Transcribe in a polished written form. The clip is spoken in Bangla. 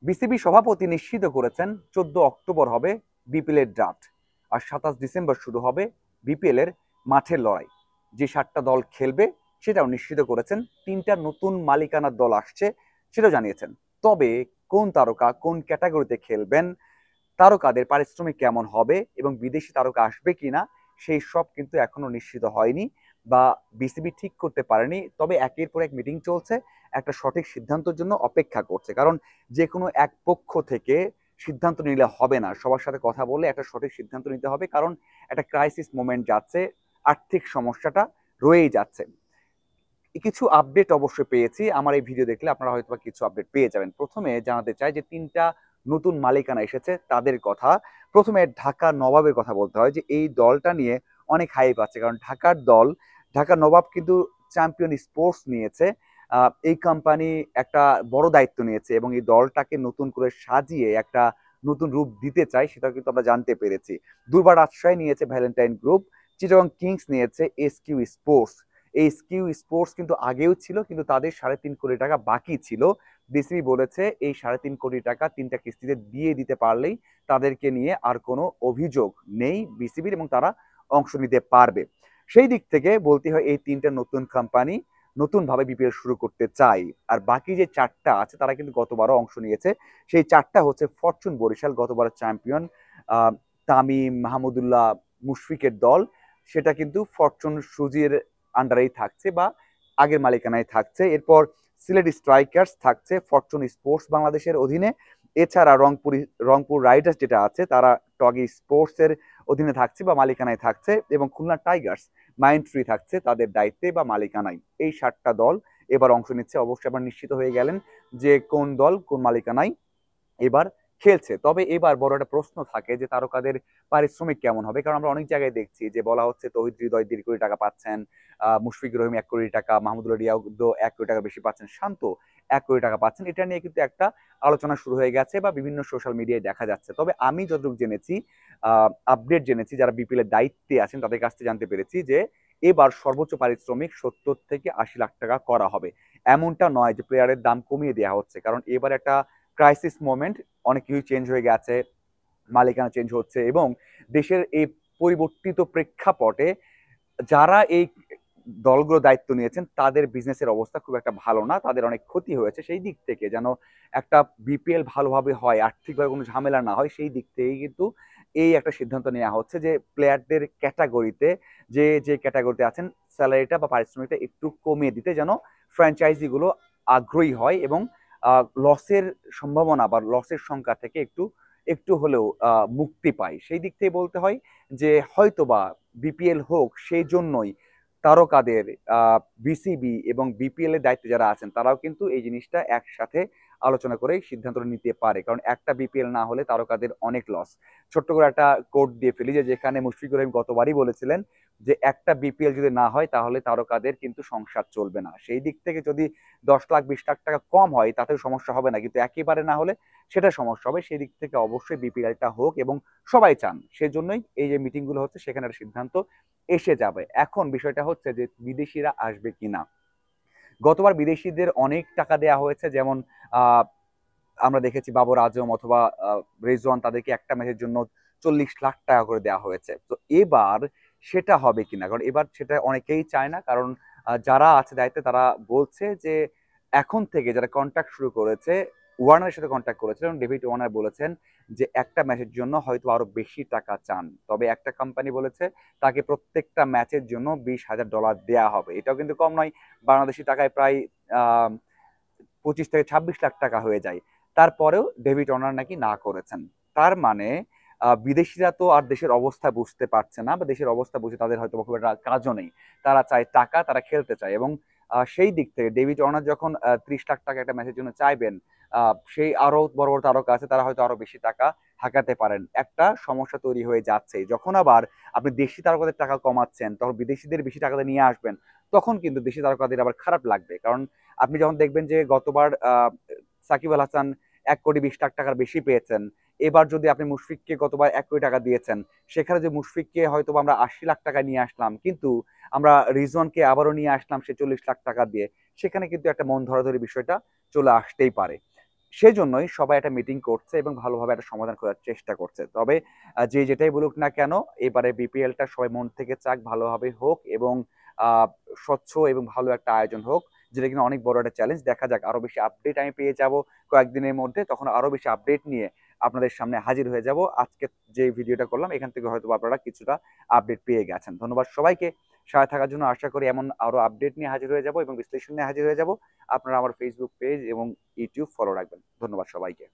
বিসিবি সভাপতি নিশ্চিত করেছেন 14 অক্টোবর হবে বিপিএল এর ড্রাফট, আর 27 ডিসেম্বর শুরু হবে বিপিএল এর মাঠের লড়াই। যে 7টা দল খেলবে সেটাও নিশ্চিত করেছেন। 3টা নতুন মালিকানার দল আসছে সেটাও জানিয়েছেন। তবে কোন তারকা কোন ক্যাটাগরিতে খেলবেন, তারকাদের পারিশ্রমিক কেমন হবে এবং বিদেশি তারকা আসবে কিনা সেই সব কিন্তু এখনো নিশ্চিত হয়নি বা বিসিবি ঠিক করতে পারেনি। তবে একের পর এক মিটিং চলছে, একটা সঠিক সিদ্ধান্তের জন্য অপেক্ষা করছে। কারণ যে কোনো এক পক্ষ থেকে সিদ্ধান্ত নিলে হবে না, সবার সাথে কথা বলে একটা সঠিক সিদ্ধান্ত নিতে হবে। কারণ একটা ক্রাইসিস মোমেন্ট যাচ্ছে, আর্থিক সমস্যাটা রয়েই যাচ্ছে। কিছু আপডেট অবশ্যই পেয়েছি, আমার এই ভিডিও দেখলে আপনারা হয়তো কিছু আপডেট পেয়ে যাবেন। প্রথমে জানাতে চাই যে 3টা নতুন মালিকানা এসেছে তাদের কথা। প্রথমে ঢাকা নবাবের কথা বলতে হয় যে এই দলটা নিয়ে অনেক হাইপ আছে, কারণ ঢাকার দল, ঢাকা নবাব কিন্তু চ্যাম্পিয়ন স্পোর্টস নিয়েছে। এই কোম্পানি একটা বড় দায়িত্ব নিয়েছে এবং এই দলটাকে নতুন করে সাজিয়ে একটা নতুন রূপ দিতে চাই, সেটা কিন্তু আমরা জানতে পেরেছি। দুর্বার রাজশাহী নিয়েছে ভ্যালেন্টাইন গ্রুপ, চিটাগং কিংস নিয়েছে এসকিউ স্পোর্টস। এই স্কিউ স্পোর্টস কিন্তু আগেও ছিল, কিন্তু তাদের 3.5 কোটি টাকা বাকি ছিল। বিসিবি বলেছে এই 3.5 কোটি টাকা 3টা কিস্তিতে দিয়ে দিতে পারলেই তাদেরকে নিয়ে আর কোনো অভিযোগ নেই বিসিবির এবং তারা অংশ নিতে পারবে। সেই দিক থেকে বলতে হয় এই 3টা নতুন কোম্পানি নতুন ভাবে বিপিএল শুরু করতে চাই। আর বাকি যে 4টা আছে তারা কিন্তু গতবারও অংশ নিয়েছে। সেই 4টা হচ্ছে ফরচুন বরিশাল, গতবারের চ্যাম্পিয়ন, তামিম, মাহমুদুল্লাহ, মুশফিকের দল। সেটা কিন্তু ফরচুন সুজির আন্ডারেই থাকছে বা আগের মালিকানায় থাকছে। এরপর সিলেট স্ট্রাইকার্স থাকছে ফরচুন স্পোর্টস বাংলাদেশের অধীনে। এছাড়া রংপুর রাইডার্স যেটা আছে তারা টগি স্পোর্টস এর অধীনে থাকছে বা মালিকানায় থাকছে, এবং খুলনা টাইগার্স মাইন্ডট্রি থাকছে তাদের দায়িত্বে বা মালিকানায়। এই 7টা দল এবার অংশ নিচ্ছে। অবশ্যই আবার নিশ্চিত হয়ে গেলেন যে কোন দল কোন মালিকানায় এবার খেলছে। তবে এবার বড় একটা প্রশ্ন থাকে যে তারকাদের পারিশ্রমিক কেমন হবে, কারণ আমরা অনেক জায়গায় দেখছি যে বলা হচ্ছে তৌহিদ হৃদয় 1.5 কোটি টাকা পাচ্ছেন, মুশফিক রহিম 1 কোটি টাকা, মাহমুদুল্লাহ রিয়াদ 1 কোটি টাকা বেশি পাচ্ছেন, শান্ত 1 কোটি টাকা পাচ্ছেন। এটা নিয়ে কিন্তু একটা আলোচনা শুরু হয়ে গেছে বা বিভিন্ন সোশ্যাল মিডিয়ায় দেখা যাচ্ছে। তবে আমি যতটুকু জেনেছি, আপডেট জেনেছি, যারা বিপিএল এর দায়িত্বে আছেন তাদের কাছ থেকে জানতে পেরেছি যে এবার সর্বোচ্চ পারিশ্রমিক 70 থেকে 80 লাখ টাকা করা হবে। এমনটা নয় যে প্লেয়ারের দাম কমিয়ে দেওয়া হচ্ছে, কারণ এবার একটা ক্রাইসিস মোমেন্ট, অনেক কিছু চেঞ্জ হয়ে গেছে, মালিকানা চেঞ্জ হচ্ছে এবং দেশের এই পরিবর্তিত প্রেক্ষাপটে যারা এই দলগুলো দায়িত্ব নিয়েছেন তাদের বিজনেসের অবস্থা খুব একটা ভালো না, তাদের অনেক ক্ষতি হয়েছে। সেই দিক থেকে যেন একটা বিপিএল ভালোভাবে হয়, আর্থিকভাবে কোনো ঝামেলা না হয়, সেই দিক থেকেই কিন্তু এই একটা সিদ্ধান্ত নেওয়া হচ্ছে যে প্লেয়ারদের ক্যাটাগরিতে, যে যে ক্যাটাগরিতে আছেন, স্যালারিটা বা পারিশ্রমিকটা একটু কমিয়ে দিতে, যেন ফ্র্যাঞ্চাইজিগুলো আগ্রহী হয় এবং লসের সম্ভাবনা বা লসের সংখ্যা থেকে একটু একটু হলেও মুক্তি পায়। সেই দিক থেকে বলতে হয় যে হয়তোবা বিপিএল হোক সেই জন্যই তারকাদের বিসিবি এবং বিপিএল এর দায়িত্বে যারা আছেন তারাও কিন্তু এই জিনিসটা একসাথে আলোচনা করে সিদ্ধান্ত নিতে পারে, কারণ একটা বিপিএল না হলে তারকাদের অনেক লস। ছোট্ট করে একটা কোড দিয়ে ফেলি যে যেখানে মুশফিকুর রহিম গতবারই বলেছিলেন যে একটা বিপিএল যদি না হয় তাহলে তারকাদের কিন্তু সংসার চলবে না। সেই দিক থেকে যদি 10 লাখ 20 লাখ টাকা কম হয় তাতেও সমস্যা হবে না, কিন্তু একেবারে না হলে সেটা সমস্যা হবে। সেই দিক থেকে অবশ্যই বিপিএলটা হোক এবং সবাই চান, সেজন্যই এই যে মিটিং গুলো হচ্ছে সেখানে একটা সিদ্ধান্ত এসে যাবে। এখন বিষয়টা হচ্ছে যে বিদেশিরা আসবে কিনা। গতবার বিদেশিদের অনেক টাকা দেওয়া হয়েছে, যেমন আহ আমরা দেখেছি বাবর আজম অথবা রেজওয়ান, তাদেরকে একটা ম্যাচের জন্য 40 লাখ টাকা করে দেওয়া হয়েছে। তো এবার সেটা হবে কিনা, কারণ এবার সেটা অনেকেই চায় না। কারণ যারা আছে দায়িত্বে তারা বলছে যে এখন থেকে যারা কন্ট্রাক্ট শুরু করেছে, ওয়ার্নারের সাথে কন্ট্যাক্ট করেছিল এবং ডেভিড ওয়ার্নার বলেছেন যে একটা ম্যাচের জন্য হয়তো আরো বেশি টাকা চান। তবে একটা কোম্পানি বলেছে তাকে প্রত্যেকটা ম্যাচের জন্য $20,000 দেয়া হবে। এটাও কিন্তু কম নয়, বাংলাদেশি টাকায় প্রায় আহ 25 থেকে 26 লাখ টাকা হয়ে যায়। তারপরেও ডেভিড ওয়ার্নার নাকি না করেছেন। তার মানে বিদেশিরা তো আর দেশের অবস্থা বুঝতে পারছে না, বা দেশের অবস্থা বুঝে তাদের হয়তো খুব একটা কাজও নেই। তারা চায় টাকা, তারা খেলতে চায়। এবং সেই দিক থেকে ডেভিড ওয়ার্নার যখন 30 লাখ টাকা একটা ম্যাচের জন্য চাইবেন, সেই আরো বড় বড় তারকা আছে তারা হয়তো আরো বেশি টাকা হাঁকাতে পারেন। একটা সমস্যা তৈরি হয়ে যাচ্ছে, যখন আবার আপনি দেশি তারকাদের টাকা কমাচ্ছেন তখন বিদেশিদের বেশি টাকাতে নিয়ে আসবেন, তখন কিন্তু দেশি তারকাদের আবার খারাপ লাগবে। কারণ আপনি যখন দেখবেন যে গতবার সাকিব আল হাসান 1,20 লাখ টাকার বেশি পেয়েছেন, এবার যদি আপনি মুশফিককে গতবার 1 কোটি টাকা দিয়েছেন, সেখানে যে মুশফিককে হয়তো আমরা 80 লাখ টাকা নিয়ে আসলাম, কিন্তু আমরা রিজওয়ানকে আবারও নিয়ে আসলাম সে 40 লাখ টাকা দিয়ে, সেখানে কিন্তু একটা মন ধরাধরি বিষয়টা চলে আসতেই পারে। সেজন্যই সবাই একটা মিটিং করছে এবং ভালোভাবে একটা সমাধান করার চেষ্টা করছে। তবে যে যেটাই বলুক না কেন, এবারে বিপিএলটা সবাই মন থেকে চাক ভালোভাবে হোক এবং আহ, স্বচ্ছ এবং ভালো একটা আয়োজন হোক, যেটা কিনা অনেক বড় একটা চ্যালেঞ্জ। দেখা যাক, আরো বেশি আপডেট আমি পেয়ে যাব কয়েকদিনের মধ্যে, তখন আরো বেশি আপডেট নিয়ে আপনাদের সামনে হাজির হয়ে যাব। আজকে যে ভিডিওটা করলাম এখান থেকে হয়তো আপনারা কিছুটা আপডেট পেয়ে গেছেন। ধন্যবাদ সবাইকে সাথে থাকার জন্য। আশা করি এমন আরো আপডেট নিয়ে হাজির হয়ে যাব এবং বিশ্লেষণ নিয়ে হাজির হয়ে যাব। আপনারা আমার ফেসবুক পেজ এবং ইউটিউব ফলো রাখবেন। ধন্যবাদ সবাইকে।